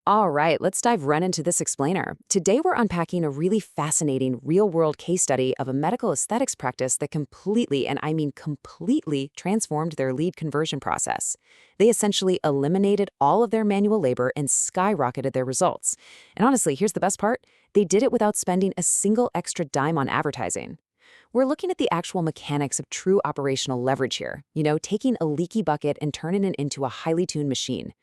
All right, let's dive right into this explainer. Today, we're unpacking a really fascinating real world case study of a medical aesthetics practice that completely, and I mean completely, transformed their lead conversion process. They essentially eliminated all of their manual labor and skyrocketed their results. And honestly, here's the best part, they did it without spending a single extra dime on advertising. We're looking at the actual mechanics of true operational leverage here, taking a leaky bucket and turning it into a highly tuned machine.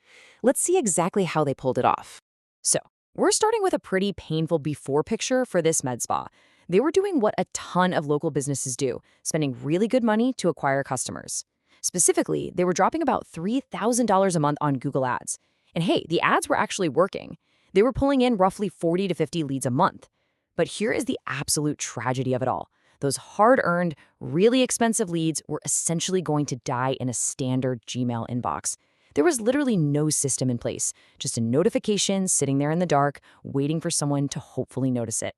Let's see exactly how they pulled it off. So, we're starting with a pretty painful before picture for this med spa. They were doing what a ton of local businesses do, spending really good money to acquire customers. Specifically, they were dropping about $3,000 a month on Google Ads. And hey, the ads were actually working. They were pulling in roughly 40 to 50 leads a month. But here is the absolute tragedy of it all. Those hard-earned, really expensive leads were essentially going to die in a standard Gmail inbox. There was literally no system in place, just a notification sitting there in the dark, waiting for someone to hopefully notice it.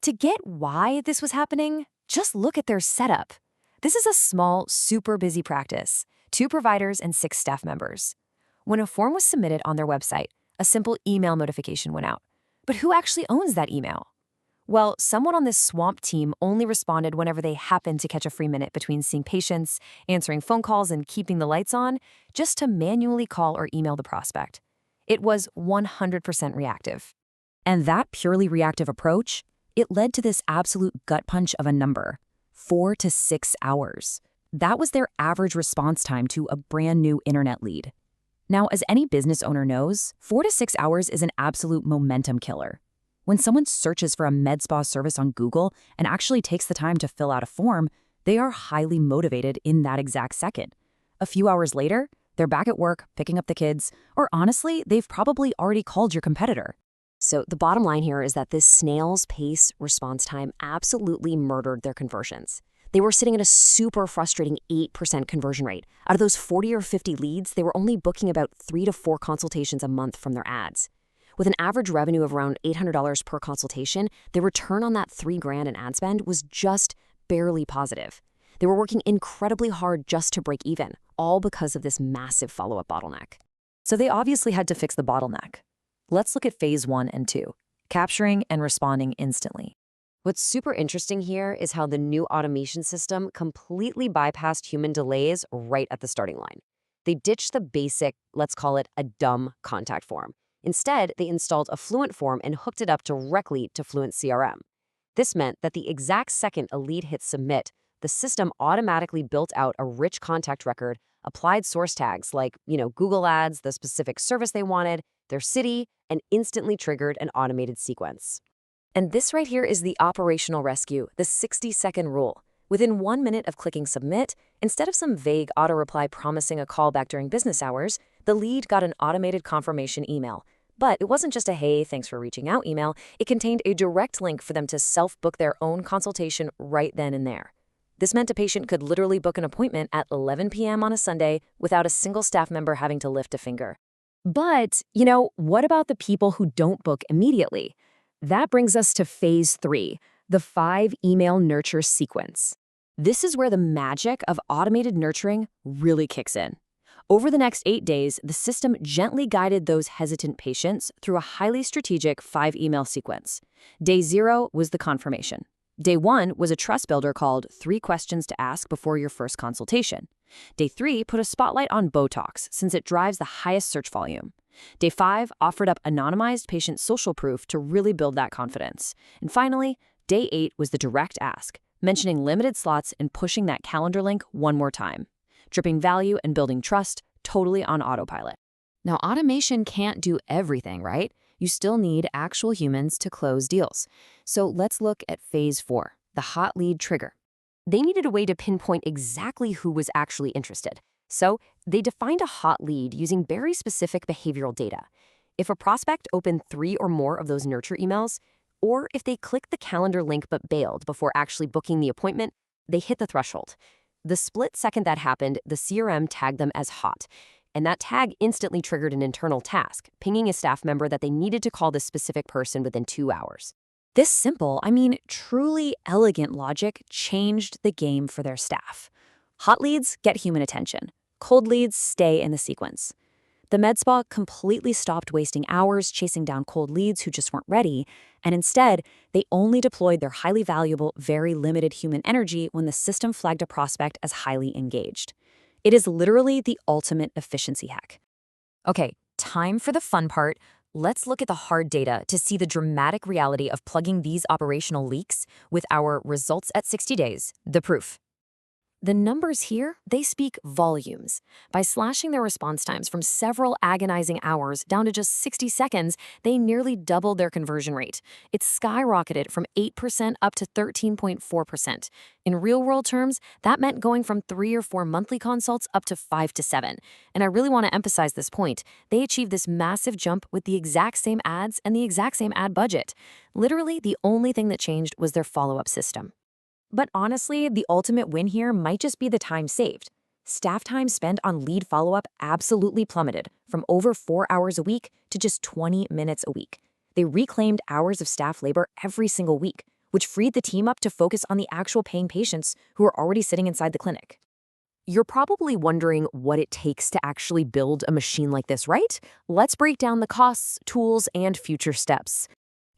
To get why this was happening, just look at their setup. This is a small, super busy practice, 2 providers and 6 staff members. When a form was submitted on their website, a simple email notification went out. But who actually owns that email? Well, someone on this swamp team only responded whenever they happened to catch a free minute between seeing patients, answering phone calls, and keeping the lights on, just to manually call or email the prospect. It was 100% reactive. And that purely reactive approach, it led to this absolute gut punch of a number, 4 to 6 hours. That was their average response time to a brand new internet lead. Now, as any business owner knows, 4 to 6 hours is an absolute momentum killer. When someone searches for a med spa service on Google and actually takes the time to fill out a form, they are highly motivated in that exact second. A few hours later, they're back at work, picking up the kids, or honestly, they've probably already called your competitor. So the bottom line here is that this snail's pace response time absolutely murdered their conversions. They were sitting at a super frustrating 8% conversion rate. Out of those 40 or 50 leads, they were only booking about 3 to 4 consultations a month from their ads. With an average revenue of around $800 per consultation, the return on that $3,000 in ad spend was just barely positive. They were working incredibly hard just to break even, all because of this massive follow-up bottleneck. So they obviously had to fix the bottleneck. Let's look at phase 1 and 2, capturing and responding instantly. What's super interesting here is how the new automation system completely bypassed human delays right at the starting line. They ditched the basic, let's call it a dumb contact form. Instead, they installed a Fluent form and hooked it up directly to Fluent CRM. This meant that the exact second a lead hit submit, the system automatically built out a rich contact record, applied source tags like, Google Ads, the specific service they wanted, their city, and instantly triggered an automated sequence. And this right here is the operational rescue, the 60-second rule. Within 1 minute of clicking submit, instead of some vague auto-reply promising a callback during business hours, the lead got an automated confirmation email. But it wasn't just a hey, thanks for reaching out email. It contained a direct link for them to self-book their own consultation right then and there. This meant a patient could literally book an appointment at 11 p.m. on a Sunday without a single staff member having to lift a finger. But, what about the people who don't book immediately? That brings us to phase 3, the 5 email nurture sequence. This is where the magic of automated nurturing really kicks in. Over the next 8 days, the system gently guided those hesitant patients through a highly strategic 5-email sequence. Day 0 was the confirmation. Day 1 was a trust builder called 3 questions to ask before your first consultation. Day 3 put a spotlight on Botox since it drives the highest search volume. Day 5 offered up anonymized patient social proof to really build that confidence. And finally, Day 8 was the direct ask, mentioning limited slots and pushing that calendar link one more time. Dripping value and building trust totally on autopilot. Now, automation can't do everything, right? You still need actual humans to close deals. So let's look at phase 4, the hot lead trigger. They needed a way to pinpoint exactly who was actually interested. So they defined a hot lead using very specific behavioral data. If a prospect opened 3 or more of those nurture emails, or if they clicked the calendar link but bailed before actually booking the appointment, they hit the threshold. The split second that happened, the CRM tagged them as hot. And that tag instantly triggered an internal task, pinging a staff member that they needed to call this specific person within 2 hours. This simple, truly elegant logic changed the game for their staff. Hot leads get human attention. Cold leads stay in the sequence. The med spa completely stopped wasting hours chasing down cold leads who just weren't ready, and instead, they only deployed their highly valuable, very limited human energy when the system flagged a prospect as highly engaged. It is literally the ultimate efficiency hack. Okay, time for the fun part. Let's look at the hard data to see the dramatic reality of plugging these operational leaks with our results at 60 days, the proof. The numbers here, they speak volumes. By slashing their response times from several agonizing hours down to just 60 seconds, they nearly doubled their conversion rate. It skyrocketed from 8% up to 13.4%. In real-world terms, that meant going from 3 or 4 monthly consults up to 5 to 7. And I really want to emphasize this point. They achieved this massive jump with the exact same ads and the exact same ad budget. Literally, the only thing that changed was their follow-up system. But honestly, the ultimate win here might just be the time saved. Staff time spent on lead follow-up absolutely plummeted from over 4 hours a week to just 20 minutes a week. They reclaimed hours of staff labor every single week, which freed the team up to focus on the actual paying patients who are already sitting inside the clinic. You're probably wondering what it takes to actually build a machine like this, right? Let's break down the costs, tools, and future steps.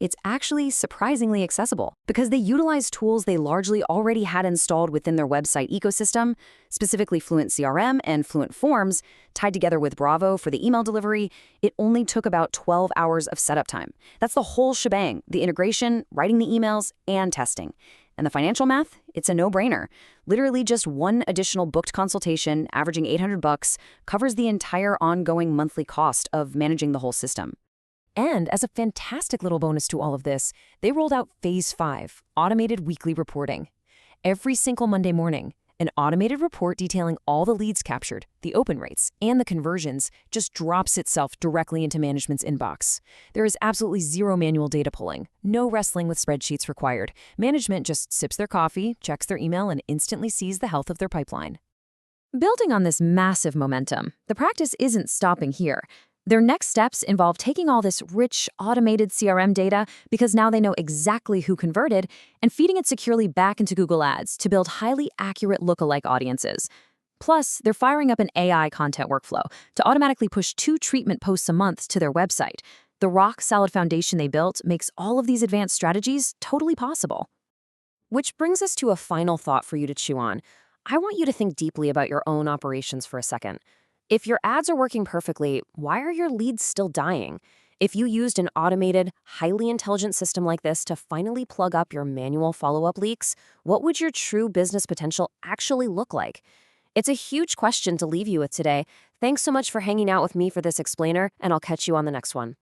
It's actually surprisingly accessible because they utilize tools they largely already had installed within their website ecosystem, specifically Fluent CRM and Fluent Forms, tied together with Bravo for the email delivery. It only took about 12 hours of setup time. That's the whole shebang, the integration, writing the emails, and testing. And the financial math? It's a no-brainer. Literally just one additional booked consultation, averaging $800, covers the entire ongoing monthly cost of managing the whole system. And as a fantastic little bonus to all of this, they rolled out Phase 5, automated weekly reporting. Every single Monday morning, an automated report detailing all the leads captured, the open rates, and the conversions just drops itself directly into management's inbox. There is absolutely zero manual data pulling, no wrestling with spreadsheets required. Management just sips their coffee, checks their email, and instantly sees the health of their pipeline. Building on this massive momentum, the practice isn't stopping here. Their next steps involve taking all this rich, automated CRM data, because now they know exactly who converted, and feeding it securely back into Google Ads to build highly accurate lookalike audiences. Plus, they're firing up an AI content workflow to automatically push 2 treatment posts a month to their website. The rock-solid foundation they built makes all of these advanced strategies totally possible. Which brings us to a final thought for you to chew on. I want you to think deeply about your own operations for a second. If your ads are working perfectly, why are your leads still dying? If you used an automated, highly intelligent system like this to finally plug up your manual follow-up leaks, what would your true business potential actually look like? It's a huge question to leave you with today. Thanks so much for hanging out with me for this explainer, and I'll catch you on the next one.